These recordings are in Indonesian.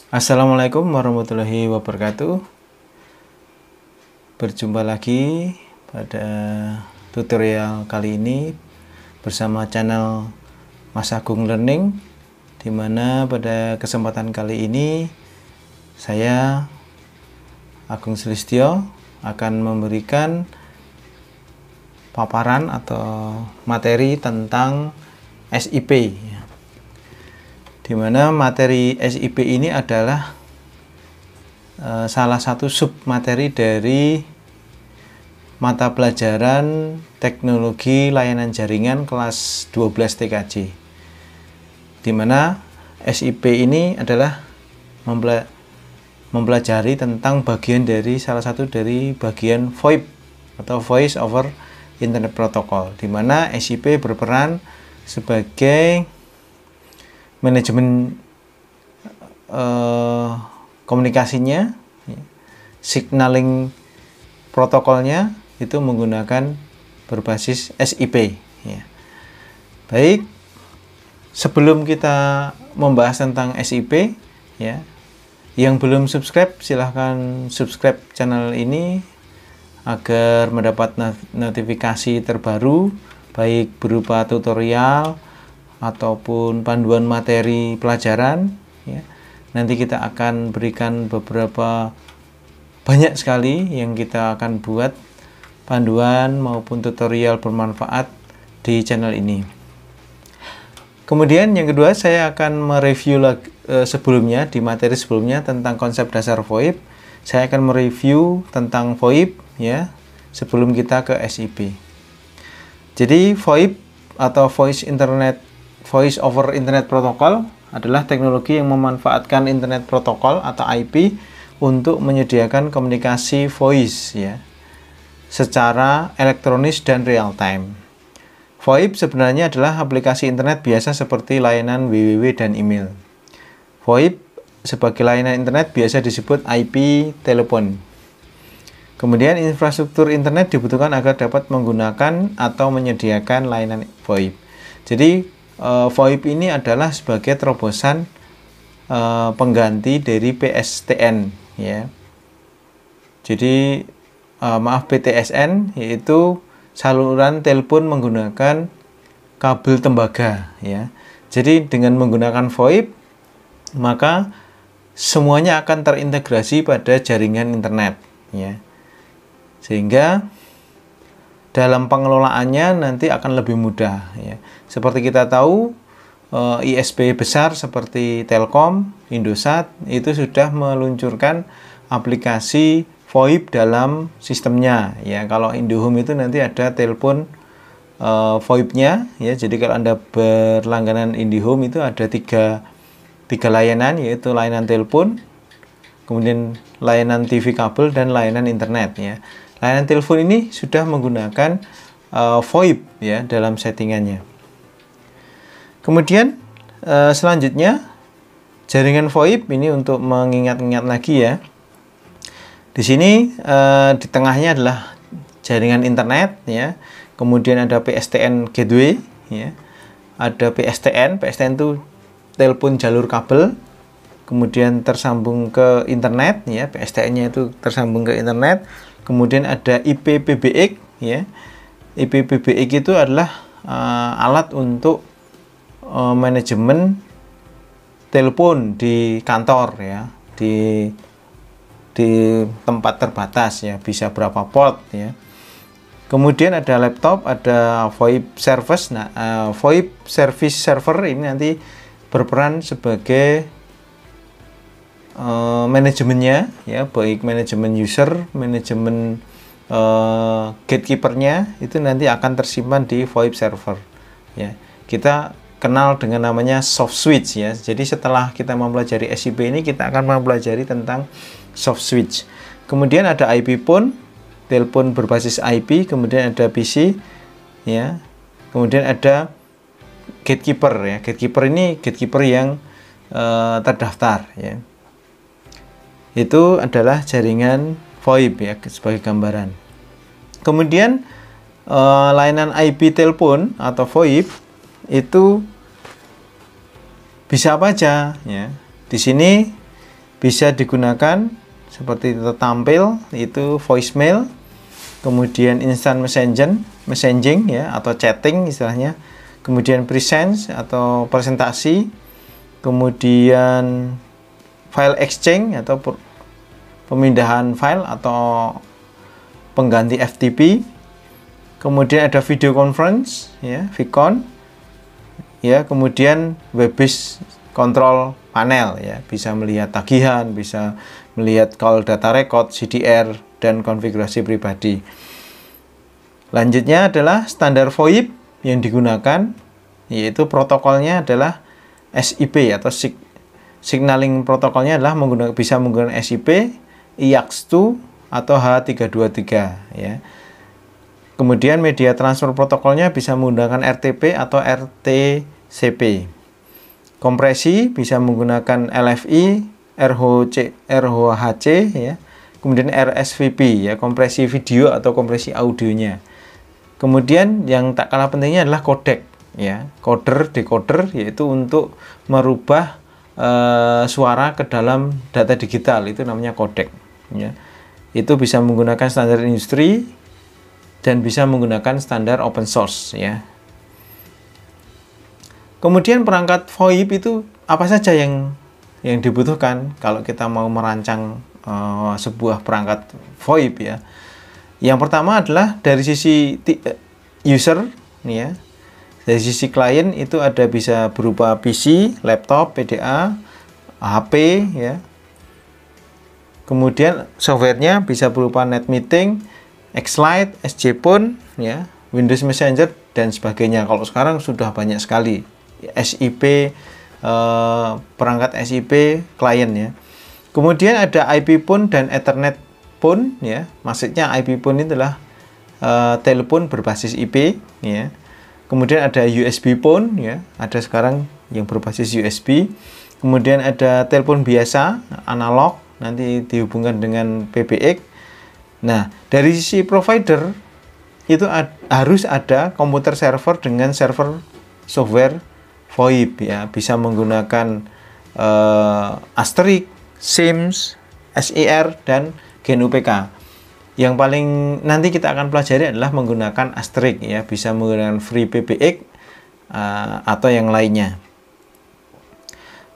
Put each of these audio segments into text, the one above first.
Assalamualaikum warahmatullahi wabarakatuh. Berjumpa lagi pada tutorial kali ini bersama channel Mas Agung Learning, di mana pada kesempatan kali ini saya Agung Sulistyo akan memberikan paparan atau materi tentang SIP, di mana materi SIP ini adalah salah satu sub materi dari mata pelajaran teknologi layanan jaringan kelas 12 TKJ, di mana SIP ini adalah mempelajari tentang bagian dari salah satu dari bagian VoIP atau Voice over Internet Protocol, di mana SIP berperan sebagai manajemen komunikasinya, signaling protokolnya itu menggunakan berbasis SIP. Baik, sebelum kita membahas tentang SIP, yang belum subscribe silahkan subscribe channel ini agar mendapat notifikasi terbaru, baik berupa tutorial ataupun panduan materi pelajaran. Nanti kita akan berikan beberapa banyak sekali yang kita akan buat panduan maupun tutorial bermanfaat di channel ini. Kemudian yang kedua, saya akan mereview sebelumnya di materi sebelumnya tentang konsep dasar VoIP. Saya akan mereview tentang VoIP sebelum kita ke SIP. Jadi VoIP atau Voice over Internet Protocol adalah teknologi yang memanfaatkan Internet Protocol atau IP untuk menyediakan komunikasi voice secara elektronis dan real time. VoIP sebenarnya adalah aplikasi internet biasa seperti layanan www dan email. VoIP sebagai layanan internet biasa disebut IP telepon. Kemudian infrastruktur internet dibutuhkan agar dapat menggunakan atau menyediakan layanan VoIP. Jadi VoIP ini adalah sebagai terobosan pengganti dari PSTN, Jadi PTSN yaitu saluran telepon menggunakan kabel tembaga, Jadi dengan menggunakan VoIP maka semuanya akan terintegrasi pada jaringan internet, Sehingga dalam pengelolaannya nanti akan lebih mudah, Seperti kita tahu, ISP besar seperti Telkom, Indosat itu sudah meluncurkan aplikasi VoIP dalam sistemnya, Kalau Indohome itu nanti ada telepon VoIP-nya, Jadi kalau Anda berlangganan Indihome itu ada tiga layanan, yaitu layanan telepon, kemudian layanan TV kabel, dan layanan internet, Layanan telepon ini sudah menggunakan VoIP dalam settingannya. Kemudian selanjutnya jaringan VoIP ini untuk mengingat-ingat lagi, Di sini di tengahnya adalah jaringan internet, Kemudian ada PSTN gateway, Ada PSTN itu telepon jalur kabel, kemudian tersambung ke internet, PSTN-nya itu tersambung ke internet. Kemudian ada IP-PBX, IP-PBX itu adalah alat untuk manajemen telepon di kantor, di tempat terbatas, bisa berapa port, Kemudian ada laptop, ada VoIP service. VoIP service server ini nanti berperan sebagai manajemennya, baik manajemen user, manajemen gatekeepernya itu nanti akan tersimpan di VoIP server, Kita kenal dengan namanya soft switch, Jadi setelah kita mempelajari SIP ini, kita akan mempelajari tentang soft switch. Kemudian ada IP phone, telepon berbasis IP, kemudian ada PC, Kemudian ada gatekeeper, Gatekeeper ini gatekeeper yang terdaftar, Itu adalah jaringan VoIP, sebagai gambaran. Kemudian layanan IP telepon atau VoIP itu bisa apa aja, Di sini bisa digunakan seperti tertampil itu voicemail, kemudian instant messaging ya atau chatting istilahnya, kemudian presence atau presentasi, kemudian file exchange atau pemindahan file atau pengganti FTP, kemudian ada video conference ya, VCon ya, kemudian web-based control panel ya, bisa melihat tagihan, bisa melihat call data record, CDR, dan konfigurasi pribadi. Lanjutnya adalah standar VoIP yang digunakan, yaitu protokolnya adalah SIP atau signaling protokolnya adalah bisa menggunakan SIP, IAX2 atau H323 ya. Kemudian media transfer protokolnya bisa menggunakan RTP atau RTCP. Kompresi bisa menggunakan LFI, RHC ya. Kemudian RSVP ya, kompresi video atau kompresi audionya. Kemudian yang tak kalah pentingnya adalah codec ya, coder, decoder, yaitu untuk merubah suara ke dalam data digital, itu namanya codec ya. Itu bisa menggunakan standar industri dan bisa menggunakan standar open source ya. Kemudian perangkat VoIP itu apa saja yang dibutuhkan kalau kita mau merancang sebuah perangkat VoIP ya. Yang pertama adalah dari sisi user nih ya. Dari sisi klien itu ada bisa berupa PC, laptop, PDA, HP ya. Kemudian softwarenya bisa berupa NetMeeting, Xlite, SJPhone ya, Windows Messenger dan sebagainya. Kalau sekarang sudah banyak sekali SIP, perangkat SIP klien ya. Kemudian ada IP phone dan Ethernet phone ya. Maksudnya IP phone itulah telepon berbasis IP ya. Kemudian ada USB phone ya. Ada sekarang yang berbasis USB. Kemudian ada telepon biasa analog, nanti dihubungkan dengan PBX. Nah, dari sisi provider itu harus ada komputer server dengan server software VoIP ya, bisa menggunakan Asterisk, SIMS, SIR, dan GNU/PK. Yang paling nanti kita akan pelajari adalah menggunakan Asterisk ya, bisa menggunakan FreePBX atau yang lainnya.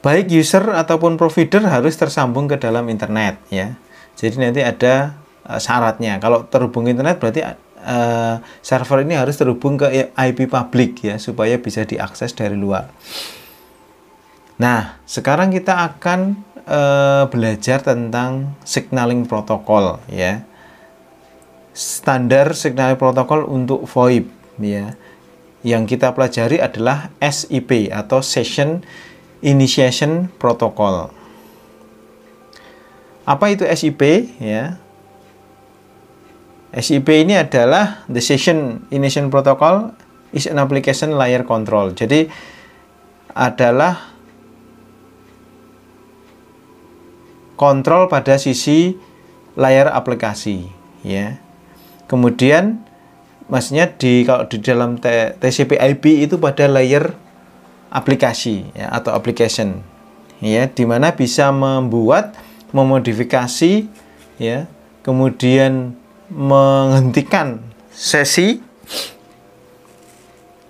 Baik user ataupun provider harus tersambung ke dalam internet ya. Jadi nanti ada syaratnya. Kalau terhubung internet berarti server ini harus terhubung ke IP publik ya, supaya bisa diakses dari luar. Nah, sekarang kita akan belajar tentang signaling protokol ya. Standar signaling protokol untuk VoIP ya. Yang kita pelajari adalah SIP atau Session Initiation Protocol. Apa itu SIP ya? SIP ini adalah the Session Initiation Protocol is an application layer control. Jadi adalah kontrol pada sisi layar aplikasi ya. Kemudian maksudnya kalau di dalam TCP/IP itu pada layer aplikasi ya, atau application ya, dimana bisa membuat, memodifikasi ya, kemudian menghentikan sesi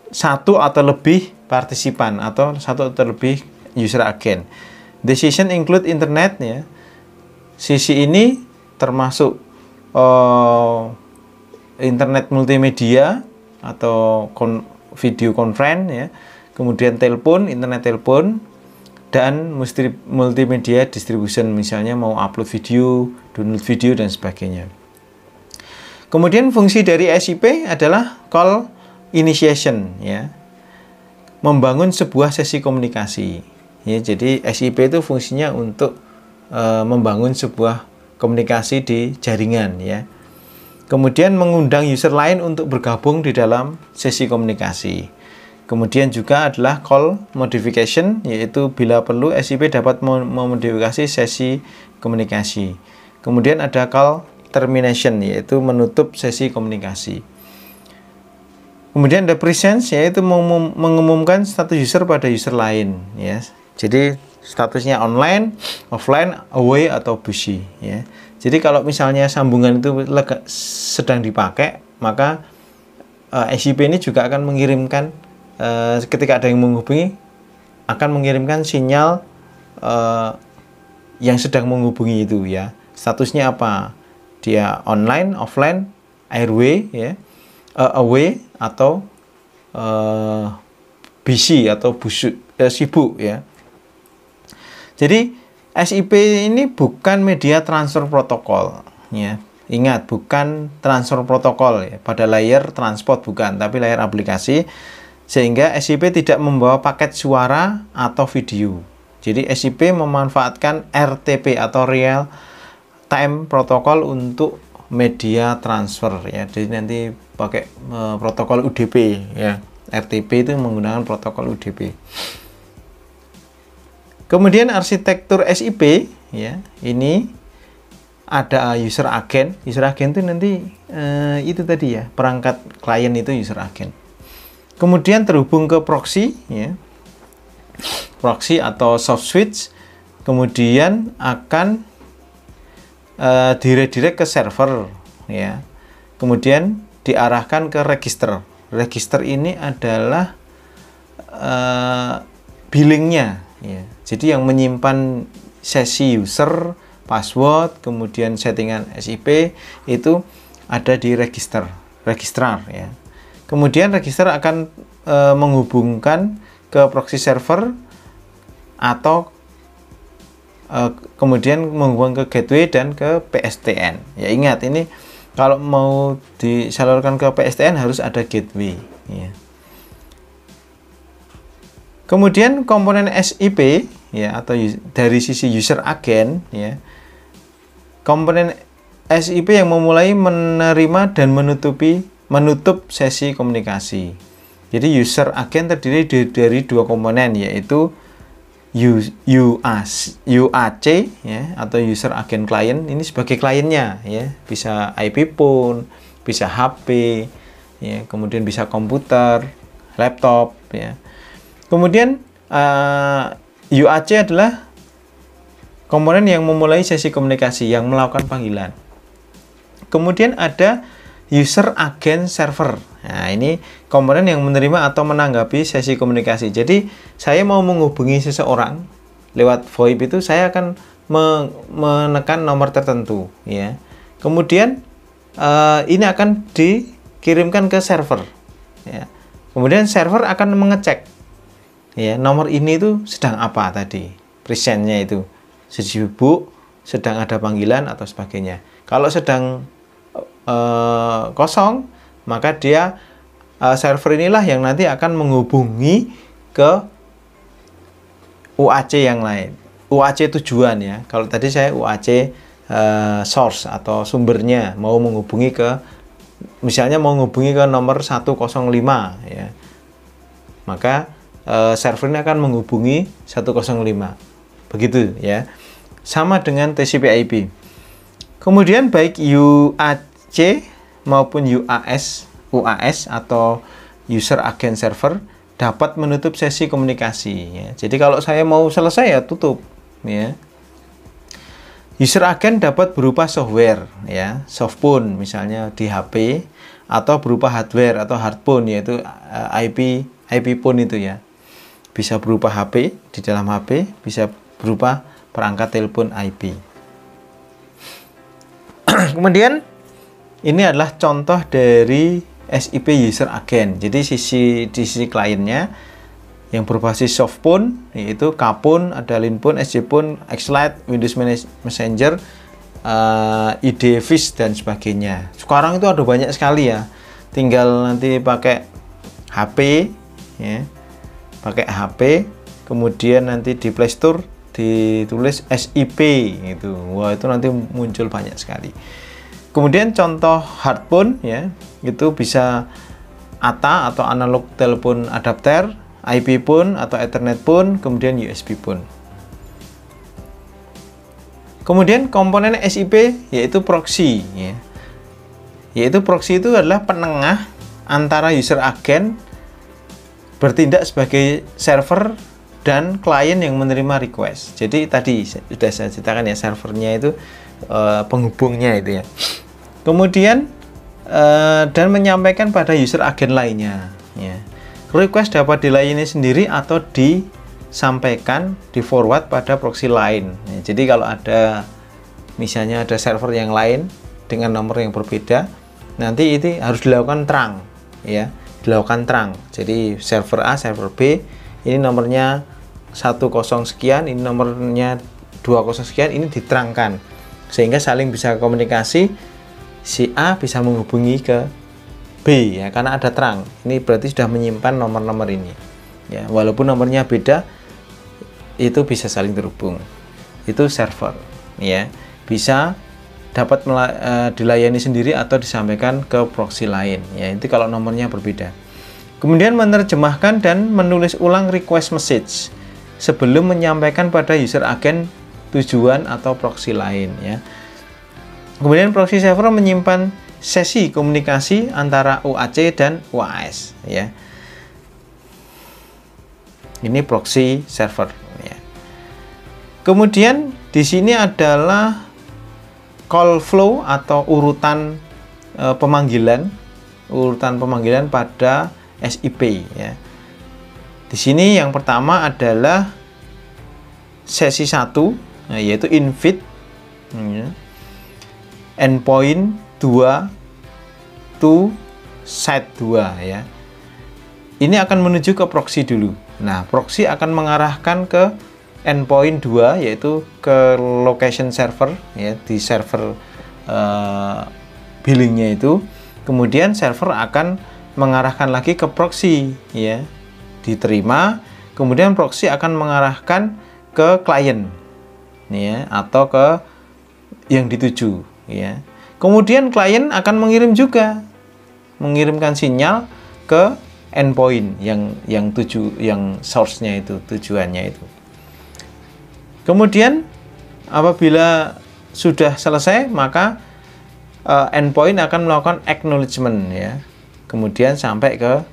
satu atau lebih partisipan atau satu atau lebih user agent. Decision include internet ya. Sisi ini termasuk internet multimedia atau video conference ya. Kemudian telepon, internet telepon, dan multimedia distribution, misalnya mau upload video, download video, dan sebagainya. Kemudian fungsi dari SIP adalah call initiation ya, membangun sebuah sesi komunikasi ya. Jadi SIP itu fungsinya untuk membangun sebuah komunikasi di jaringan ya. Kemudian mengundang user lain untuk bergabung di dalam sesi komunikasi. Kemudian juga adalah call modification, yaitu bila perlu SIP dapat memodifikasi sesi komunikasi. Kemudian ada call termination, yaitu menutup sesi komunikasi. Kemudian ada presence, yaitu mengumumkan status user pada user lain ya. Jadi statusnya online, offline, away atau busy ya. Jadi kalau misalnya sambungan itu sedang dipakai, maka SIP ini juga akan mengirimkan ketika ada yang menghubungi, akan mengirimkan sinyal yang sedang menghubungi itu ya. Statusnya apa? Dia online, offline, airway ya, away atau busy atau sibuk ya. Jadi SIP ini bukan media transfer protokol ya. Ingat, bukan transfer protokol ya. Pada layer transport bukan, tapi layer aplikasi, sehingga SIP tidak membawa paket suara atau video. Jadi SIP memanfaatkan RTP atau real time protokol untuk media transfer ya. Jadi nanti pakai protokol UDP ya. RTP itu menggunakan protokol UDP. Kemudian arsitektur SIP ya, ini ada user agent. User agent itu nanti itu tadi ya, perangkat klien itu user agent. Kemudian terhubung ke proxy ya. Proxy atau soft switch. Kemudian akan diredirect ke server ya. Kemudian diarahkan ke register. Register ini adalah billingnya ya. Jadi yang menyimpan sesi user, password, kemudian settingan SIP itu ada di registrar ya. Kemudian registrar akan menghubungkan ke proxy server atau kemudian menghubungkan ke gateway dan ke PSTN. Ya ingat, ini kalau mau disalurkan ke PSTN harus ada gateway ya. Kemudian komponen SIP ya, atau dari sisi user agent ya, komponen SIP yang memulai, menerima dan menutup sesi komunikasi. Jadi user agent terdiri dari dua komponen, yaitu UAC ya, atau user agent client. Ini sebagai kliennya ya, bisa IP phone, bisa HP ya, kemudian bisa komputer, laptop ya. Kemudian UAC adalah komponen yang memulai sesi komunikasi, yang melakukan panggilan. Kemudian ada user agent server. Nah, ini komponen yang menerima atau menanggapi sesi komunikasi. Jadi saya mau menghubungi seseorang lewat VoIP itu, saya akan menekan nomor tertentu ya. Kemudian ini akan dikirimkan ke server ya. Kemudian server akan mengecek ya, nomor ini itu sedang apa tadi, presentnya itu sibuk, sedang ada panggilan atau sebagainya. Kalau sedang kosong, maka dia server inilah yang nanti akan menghubungi ke UAC yang lain, UAC tujuan ya. Kalau tadi saya UAC source atau sumbernya, mau menghubungi ke, misalnya mau menghubungi ke nomor 105 ya, maka server ini akan menghubungi 105 begitu ya, sama dengan TCP/IP. Kemudian baik UAC maupun UAS atau user agent server dapat menutup sesi komunikasi ya. Jadi kalau saya mau selesai ya tutup ya. User agent dapat berupa software ya, softphone misalnya di HP, atau berupa hardware atau hardphone, yaitu IP phone itu ya. Bisa berupa HP, di dalam HP, bisa berupa perangkat telepon IP. Kemudian ini adalah contoh dari SIP user agent. Jadi di sisi kliennya yang berbasis softphone, yaitu Kphone, ada Linphone, SJphone, Xlite, Windows Messenger, IDFish dan sebagainya. Sekarang itu ada banyak sekali ya. Tinggal nanti pakai HP ya. Pakai HP, kemudian nanti di Play Store ditulis SIP gitu. Wah, itu nanti muncul banyak sekali. Kemudian contoh hardphone ya, itu bisa ATA atau analog telepon adapter, IP phone atau Ethernet phone, kemudian USB phone. Kemudian komponen SIP yaitu proxy ya. Yaitu proxy itu adalah penengah antara user agent bertindak sebagai server dan klien yang menerima request. Jadi tadi sudah saya ceritakan ya, servernya itu penghubungnya itu ya. Kemudian dan menyampaikan pada user agen lainnya ya. Request dapat dilayani sendiri atau disampaikan di forward pada proxy lain ya. Jadi kalau ada misalnya ada server yang lain dengan nomor yang berbeda, nanti itu harus dilakukan terang ya, dilakukan terang. Jadi server A, server B, ini nomornya 10 sekian, ini nomornya 20 sekian, ini diterangkan sehingga saling bisa komunikasi. Si A bisa menghubungi ke B ya, karena ada terang. Ini berarti sudah menyimpan nomor-nomor ini ya, walaupun nomornya beda, itu bisa saling terhubung. Itu server ya, bisa dapat dilayani sendiri atau disampaikan ke proxy lain ya, itu kalau nomornya berbeda. Kemudian menerjemahkan dan menulis ulang request message sebelum menyampaikan pada user agen tujuan atau proxy lain ya. Kemudian proxy server menyimpan sesi komunikasi antara UAC dan UAS ya. Ini proxy server ya. Kemudian di sini adalah call flow atau urutan pemanggilan pada SIP ya. Di sini yang pertama adalah sesi 1 yaitu invite ya. Endpoint 2 to site 2 ya. Ini akan menuju ke proxy dulu. Nah, proxy akan mengarahkan ke endpoint 2 yaitu ke location server ya, di server billingnya itu. Kemudian server akan mengarahkan lagi ke proxy ya, diterima. Kemudian proxy akan mengarahkan ke klien ya, atau ke yang dituju ya. Kemudian klien akan mengirimkan sinyal ke endpoint yang source-nya itu, tujuannya itu. Kemudian apabila sudah selesai, maka endpoint akan melakukan acknowledgement ya. Kemudian sampai ke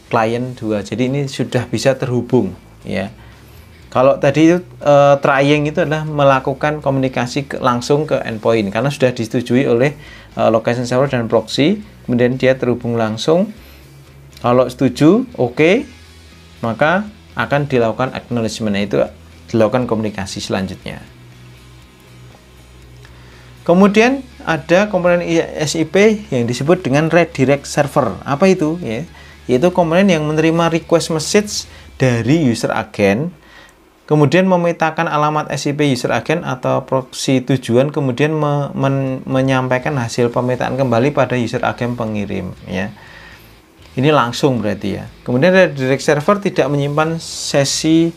klien 2. Jadi ini sudah bisa terhubung ya. Kalau tadi itu trying itu adalah melakukan komunikasi langsung ke endpoint karena sudah disetujui oleh location server dan proxy, kemudian dia terhubung langsung. Kalau setuju, oke, maka akan dilakukan acknowledgement, itu dilakukan komunikasi selanjutnya. Kemudian ada komponen SIP yang disebut dengan redirect server. Apa itu ya? Yaitu komponen yang menerima request message dari user agent, kemudian memetakan alamat SIP user agent atau proxy tujuan, kemudian menyampaikan hasil pemetaan kembali pada user agent pengirim ya. Ini langsung berarti ya. Kemudian redirect server tidak menyimpan sesi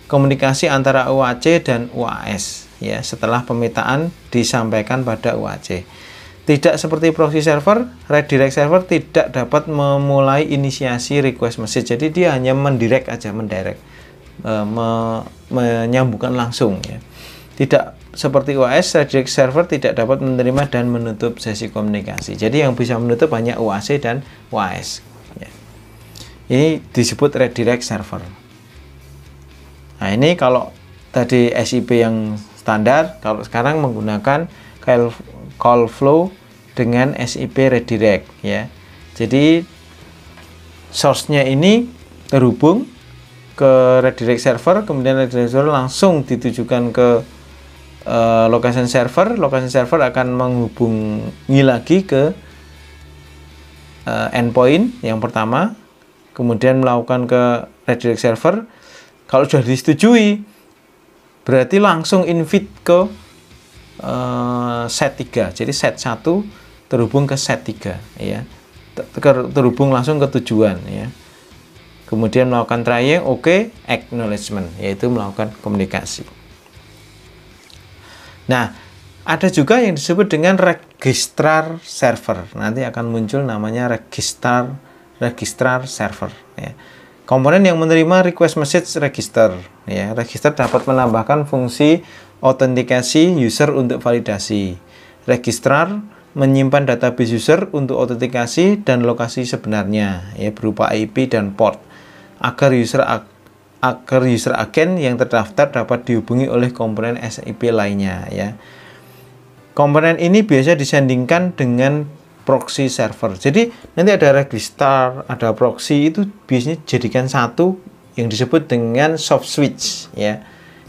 komunikasi antara UAC dan UAS ya setelah pemetaan disampaikan pada UAC. Tidak seperti proxy server, redirect server tidak dapat memulai inisiasi request message. Jadi dia hanya mendirect aja, menyambungkan langsung ya. Tidak seperti UAS, redirect server tidak dapat menerima dan menutup sesi komunikasi. Jadi yang bisa menutup hanya UAC dan UAS ya. Ini disebut redirect server. Nah, ini kalau tadi SIP yang standar, kalau sekarang menggunakan call flow dengan SIP redirect ya. Jadi source-nya ini terhubung ke redirect server, kemudian redirect server langsung ditujukan ke location server. Location server akan menghubungi lagi ke endpoint yang pertama, kemudian melakukan ke redirect server. Kalau sudah disetujui, berarti langsung invite ke set 3. Jadi set 1 terhubung ke set 3 ya. Terhubung langsung ke tujuan ya. Kemudian melakukan trying, oke, acknowledgement, yaitu melakukan komunikasi. Nah, ada juga yang disebut dengan registrar server. Nanti akan muncul namanya registrar server ya. Komponen yang menerima request message register ya. Register dapat menambahkan fungsi autentikasi user untuk validasi. Registrar menyimpan database user untuk autentikasi dan lokasi sebenarnya ya, berupa IP dan port agar user agar user agen yang terdaftar dapat dihubungi oleh komponen SIP lainnya ya. Komponen ini biasa disandingkan dengan proxy server. Jadi nanti ada registrar, ada proxy, itu biasanya jadikan satu yang disebut dengan soft switch ya.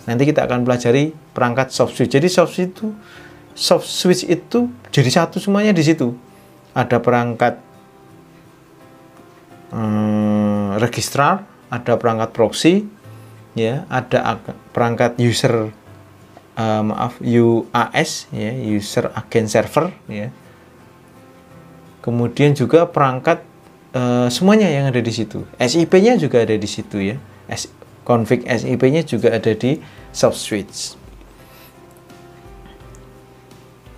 Nanti kita akan pelajari perangkat soft switch. Jadi soft switch itu jadi satu semuanya di situ. Ada perangkat registrar, ada perangkat proxy, ya, ada perangkat user UAS, ya, user agent server, ya. Kemudian juga perangkat semuanya yang ada di situ. SIP-nya juga ada di situ ya. Config SIP-nya juga ada di soft switch.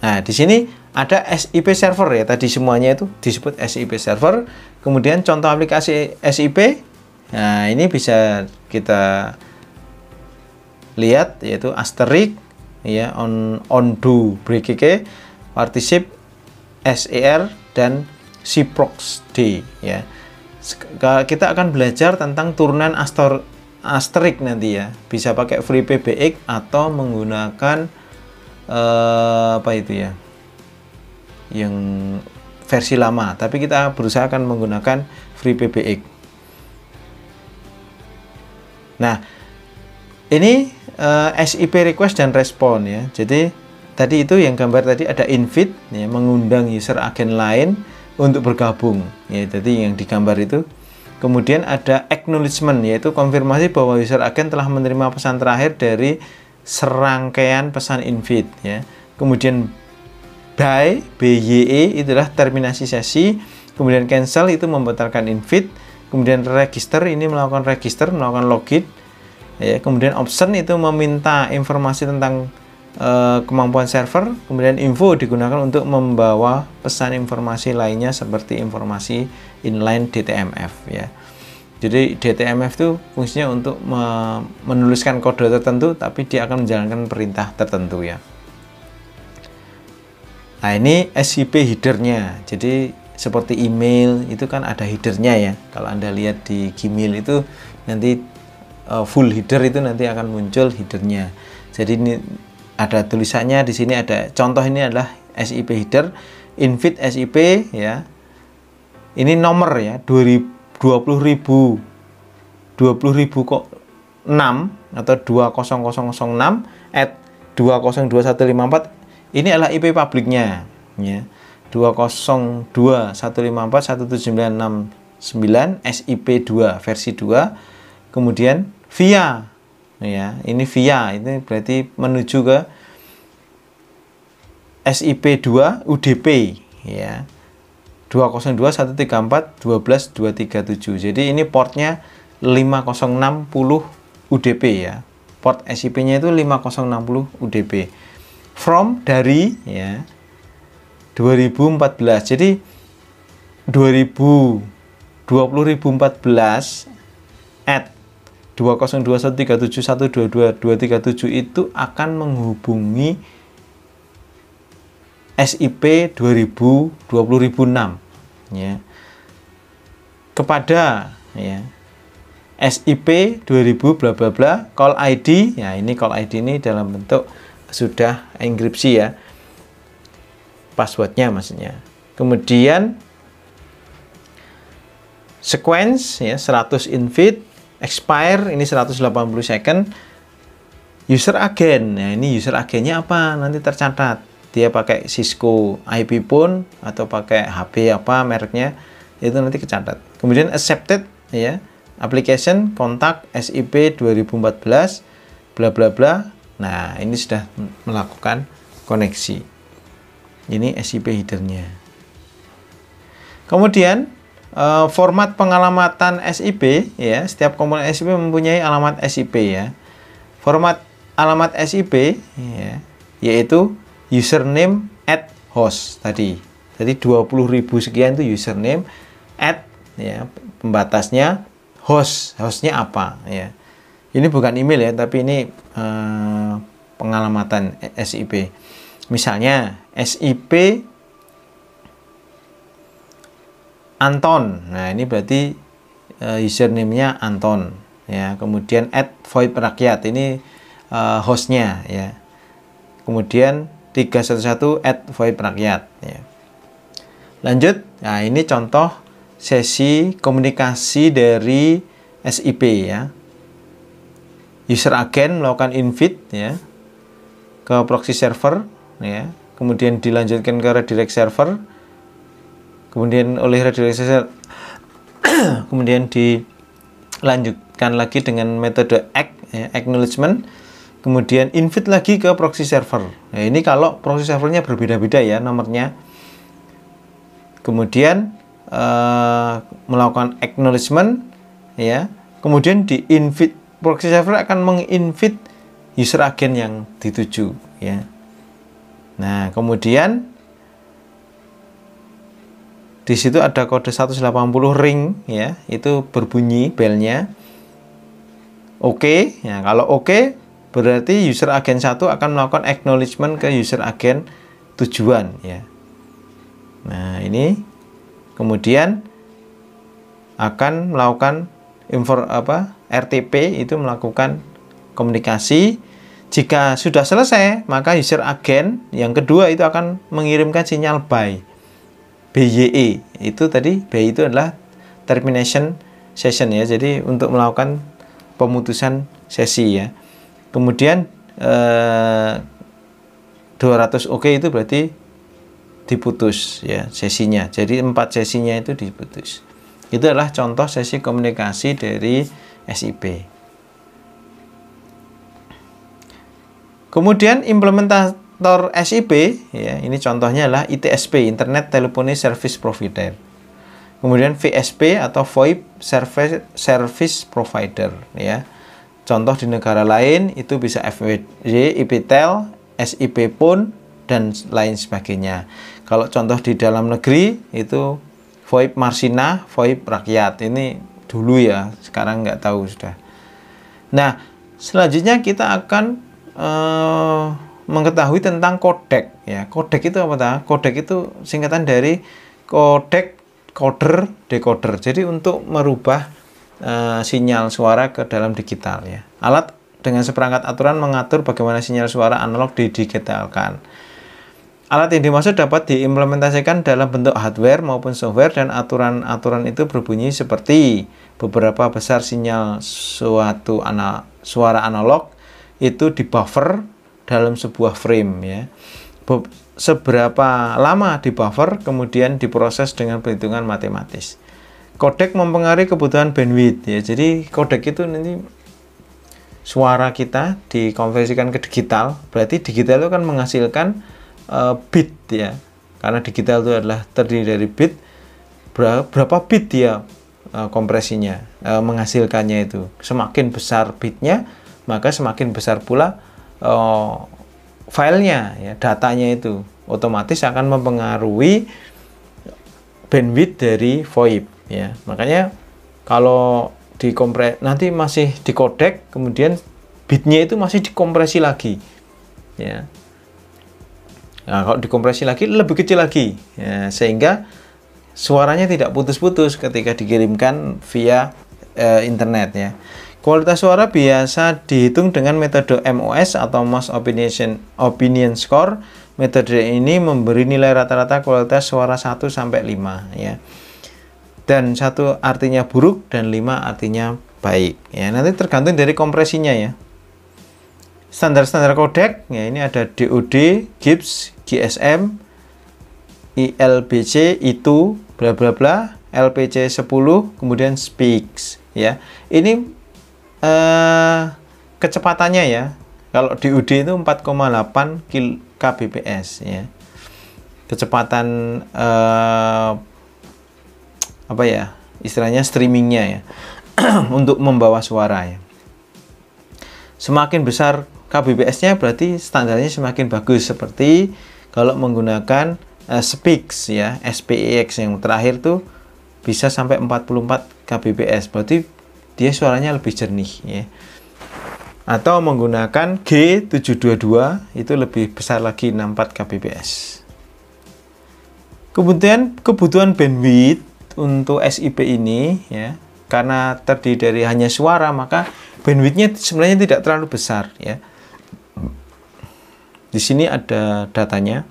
Nah, di sini ada SIP server ya. Tadi semuanya itu disebut SIP server. Kemudian contoh aplikasi SIP. Nah, ini bisa kita lihat yaitu asterisk ya, undo breakeke, particip, SER dan cproxd ya. Kita akan belajar tentang turunan asterisk nanti ya. Bisa pakai FreePBX atau menggunakan apa itu ya, yang versi lama, tapi kita berusaha akan menggunakan FreePBX. Nah, ini SIP request dan respon ya. Jadi tadi itu yang gambar tadi ada invite ya, mengundang user agen lain untuk bergabung ya. Jadi yang digambar itu. Kemudian ada acknowledgement, yaitu konfirmasi bahwa user agen telah menerima pesan terakhir dari serangkaian pesan invite ya. Kemudian BYE itulah terminasi sesi. Kemudian cancel itu membatalkan invite. Kemudian register ini melakukan register, melakukan login ya. Kemudian option itu meminta informasi tentang kemampuan server. Kemudian info digunakan untuk membawa pesan informasi lainnya seperti informasi inline DTMF ya. Jadi DTMF itu fungsinya untuk menuliskan kode tertentu, tapi dia akan menjalankan perintah tertentu ya. Nah, ini SIP headernya. Jadi seperti email itu kan ada headernya ya. Kalau Anda lihat di Gmail itu nanti full header itu nanti akan muncul headernya. Jadi ini ada tulisannya di sini, ada contoh, ini adalah SIP header, invite SIP ya. Ini nomor ya, 20.000 kok 6 atau 20006 @202154. Ini adalah IP publiknya ya. 202.154.17969 SIP2 versi 2. Kemudian via ya, ini via ini berarti menuju ke SIP2 UDP ya. 202.134.12.237. Jadi ini portnya 5060 UDP ya. Port SIP-nya itu 5060 UDP. From dari ya 2014. Jadi 2014 @202.137.122.237 itu akan menghubungi SIP 2020.006 ya, kepada ya SIP 2000 bla bla bla call ID ya. Ini call ID ini dalam bentuk sudah enkripsi ya, passwordnya maksudnya. Kemudian sequence ya 100 invite, expire ini 180 second. User agent, nah ini user agennya apa nanti tercatat, dia pakai Cisco IP phone atau pakai HP apa mereknya, itu nanti kecatat. Kemudian accepted ya, application kontak SIP 2014 bla bla bla. Nah, ini sudah melakukan koneksi. Ini SIP headernya. Kemudian format pengalamatan SIP ya, setiap komponen SIP mempunyai alamat SIP ya. Format alamat SIP ya, yaitu username @host tadi. Jadi 20.000 sekian itu username ya, pembatasnya hostnya apa ya. Ini bukan email ya, tapi ini pengalamatan SIP. Misalnya SIP Anton. Nah, ini berarti username-nya Anton ya. Kemudian add VoIP rakyat, ini hostnya ya. Kemudian 311 add VoIP rakyat ya. Lanjut, nah ini contoh sesi komunikasi dari SIP ya. User agent melakukan invite ya ke proxy server ya, kemudian dilanjutkan ke redirect server, kemudian oleh redirect server kemudian dilanjutkan lagi dengan metode acknowledgement, kemudian invite lagi ke proxy server. Nah, ini kalau proxy servernya berbeda-beda ya nomornya. Kemudian melakukan acknowledgement ya, kemudian di invite, proxy server akan menginvite user agent yang dituju ya. Nah, kemudian di situ ada kode 180 ring ya, itu berbunyi belnya. Oke, ya kalau oke berarti user agent 1 akan melakukan acknowledgement ke user agent tujuan ya. Nah, ini kemudian akan melakukan RTP, itu melakukan komunikasi. Jika sudah selesai, maka user agent yang kedua itu akan mengirimkan sinyal bye, BYE. Itu tadi bye itu adalah termination session ya, jadi untuk melakukan pemutusan sesi ya. Kemudian 200 oke itu berarti diputus ya sesinya. Jadi 4 sesinya itu diputus. Itu adalah contoh sesi komunikasi dari SIP. Kemudian implementator SIP ya, ini contohnya adalah ITSP, Internet Telephony Service Provider. Kemudian VSP atau VoIP Service Provider ya. Contoh di negara lain itu bisa FWD, IPTEL, SIP Phone dan lain sebagainya. Kalau contoh di dalam negeri itu VoIP Marsina, VoIP rakyat. Ini dulu ya, sekarang nggak tahu sudah. Nah, selanjutnya kita akan mengetahui tentang kodek ya. Kodek itu apa? Kodek itu singkatan dari kodek, coder, decoder. Jadi untuk merubah sinyal suara ke dalam digital ya. Alat dengan seperangkat aturan mengatur bagaimana sinyal suara analog didigitalkan. Alat yang dimaksud dapat diimplementasikan dalam bentuk hardware maupun software, dan aturan-aturan itu berbunyi seperti beberapa besar sinyal suara analog itu di buffer dalam sebuah frame ya. Seberapa lama di buffer kemudian diproses dengan perhitungan matematis. Kodek mempengaruhi kebutuhan bandwidth ya. Jadi kodek itu nanti suara kita dikonversikan ke digital, berarti digital itu kan menghasilkan bit ya, karena digital itu adalah terdiri dari bit. Berapa bit dia kompresinya, menghasilkannya itu. Semakin besar bitnya, maka semakin besar pula filenya ya, datanya itu otomatis akan mempengaruhi bandwidth dari VoIP ya. Makanya kalau nanti masih dikodek, kemudian bitnya itu masih dikompresi lagi ya. Nah, kalau dikompresi lagi lebih kecil lagi ya, sehingga suaranya tidak putus-putus ketika dikirimkan via internet ya. Kualitas suara biasa dihitung dengan metode MOS atau Most Opinion Score. Metode ini memberi nilai rata-rata kualitas suara 1 sampai 5 ya. Dan 1 artinya buruk dan 5 artinya baik ya. Nanti tergantung dari kompresinya ya. Standar-standar kodek ya, ini ada DOD, GIPS, GSM, ILBC, itu bla bla bla, LPC 10, kemudian SPIX ya. Ini kecepatannya ya. Kalau DOD itu 4,8 kbps ya. Kecepatan apa ya? Istilahnya streamingnya ya. Untuk membawa suara ya. Semakin besar kbps-nya berarti standarnya semakin bagus, seperti kalau menggunakan SPIX ya, SPIX yang terakhir tuh bisa sampai 44 kbps, berarti dia suaranya lebih jernih ya. Atau menggunakan G722 itu lebih besar lagi, 64 kbps. Kemudian kebutuhan bandwidth untuk SIP ini ya, karena terdiri dari hanya suara, maka bandwidthnya sebenarnya tidak terlalu besar ya. Di sini ada datanya.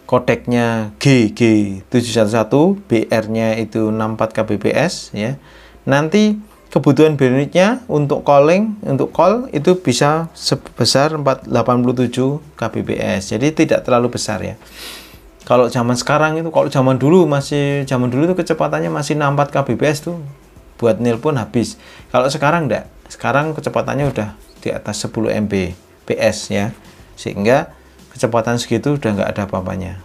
Kodeknya G711, BR-nya itu 64 kbps ya. Nanti kebutuhan bandwidth-nya untuk calling, untuk call itu bisa sebesar 487 kbps. Jadi tidak terlalu besar ya. Kalau zaman sekarang itu, kalau zaman dulu itu kecepatannya masih 64 kbps tuh buat nelpon habis. Kalau sekarang enggak. Sekarang kecepatannya udah di atas 10 Mbps ya. Sehingga kecepatan segitu udah nggak ada apa-apanya.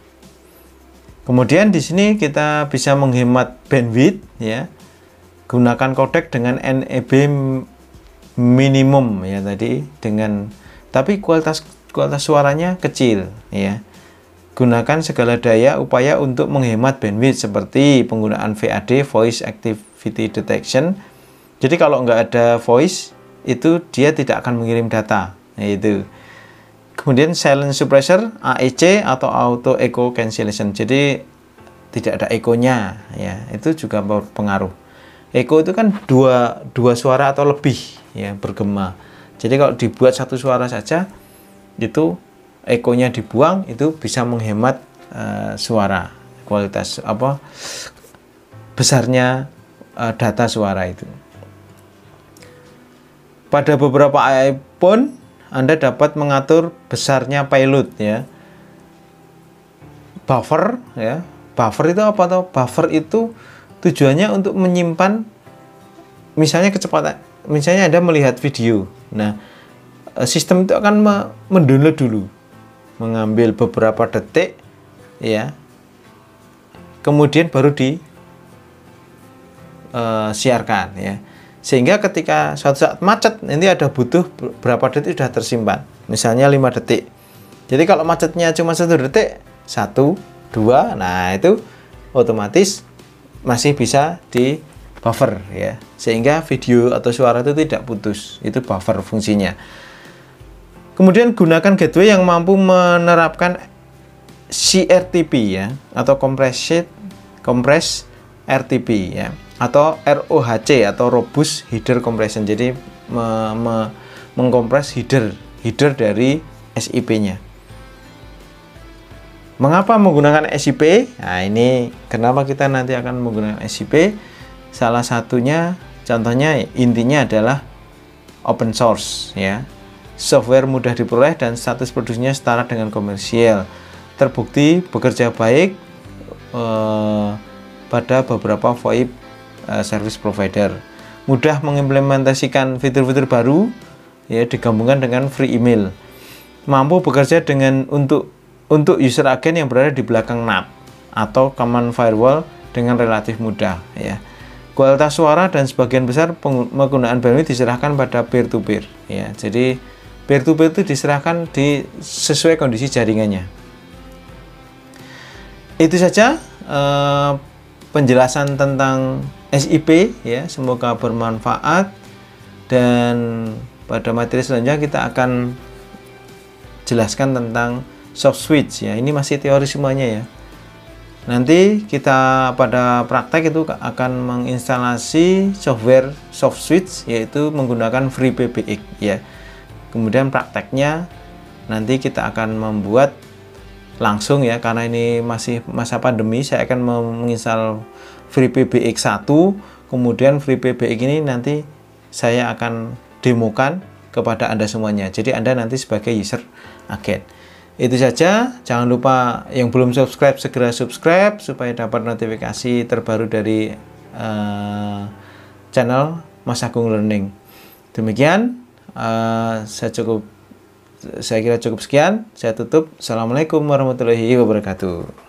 Kemudian di sini kita bisa menghemat bandwidth ya. Gunakan kodek dengan NEB minimum ya tadi, tapi kualitas suaranya kecil ya. Gunakan segala daya upaya untuk menghemat bandwidth seperti penggunaan VAD, Voice Activity Detection. Jadi kalau nggak ada voice itu dia tidak akan mengirim data. Nah, itu. Kemudian silent suppressor, AEC atau auto echo cancellation. Jadi tidak ada ekonya ya. Itu juga berpengaruh. Echo itu kan dua suara atau lebih ya bergema. Jadi kalau dibuat satu suara saja itu ekonya dibuang, itu bisa menghemat suara, kualitas besarnya data suara itu. Pada beberapa iPhone Anda dapat mengatur besarnya payload ya. Buffer ya. Buffer itu apa toh? Buffer itu tujuannya untuk menyimpan misalnya kecepatan. Misalnya Anda melihat video. Nah, sistem itu akan mendownload dulu. Mengambil beberapa detik ya. Kemudian baru siarkan ya. Sehingga ketika suatu saat macet, nanti ada butuh berapa detik sudah tersimpan. Misalnya 5 detik. Jadi kalau macetnya cuma 1 detik, 1, 2, nah itu otomatis masih bisa di buffer ya. Sehingga video atau suara itu tidak putus. Itu buffer fungsinya. Kemudian gunakan gateway yang mampu menerapkan CRTP ya, atau compressed RTP ya, atau ROHC atau robust header compression. Jadi mengkompres header dari SIP-nya. Mengapa menggunakan SIP? Nah, ini kenapa kita nanti akan menggunakan SIP? Salah satunya, contohnya intinya adalah open source ya. Software mudah diperoleh dan status produksinya setara dengan komersial. Terbukti bekerja baik pada beberapa VoIP service provider. Mudah mengimplementasikan fitur-fitur baru ya, digabungkan dengan free email. Mampu bekerja untuk user agent yang berada di belakang NAT atau command firewall dengan relatif mudah ya. Kualitas suara dan sebagian besar penggunaan bandwidth diserahkan pada peer-to-peer ya. Jadi peer-to-peer itu diserahkan sesuai kondisi jaringannya. Itu saja penjelasan tentang SIP ya, semoga bermanfaat, dan pada materi selanjutnya kita akan jelaskan tentang soft switch ya. Ini masih teori semuanya ya. Nanti kita pada praktek itu akan menginstalasi software soft switch, yaitu menggunakan FreePBX ya. Kemudian prakteknya nanti kita akan membuat langsung ya, karena ini masih masa pandemi, saya akan menginstal FreePBX 1, kemudian FreePBX ini nanti saya akan demokan kepada Anda semuanya. Jadi Anda nanti sebagai user agen. Itu saja, jangan lupa yang belum subscribe segera subscribe supaya dapat notifikasi terbaru dari channel Mas Agung Learning. Demikian, saya kira cukup sekian. Saya tutup. Assalamualaikum warahmatullahi wabarakatuh.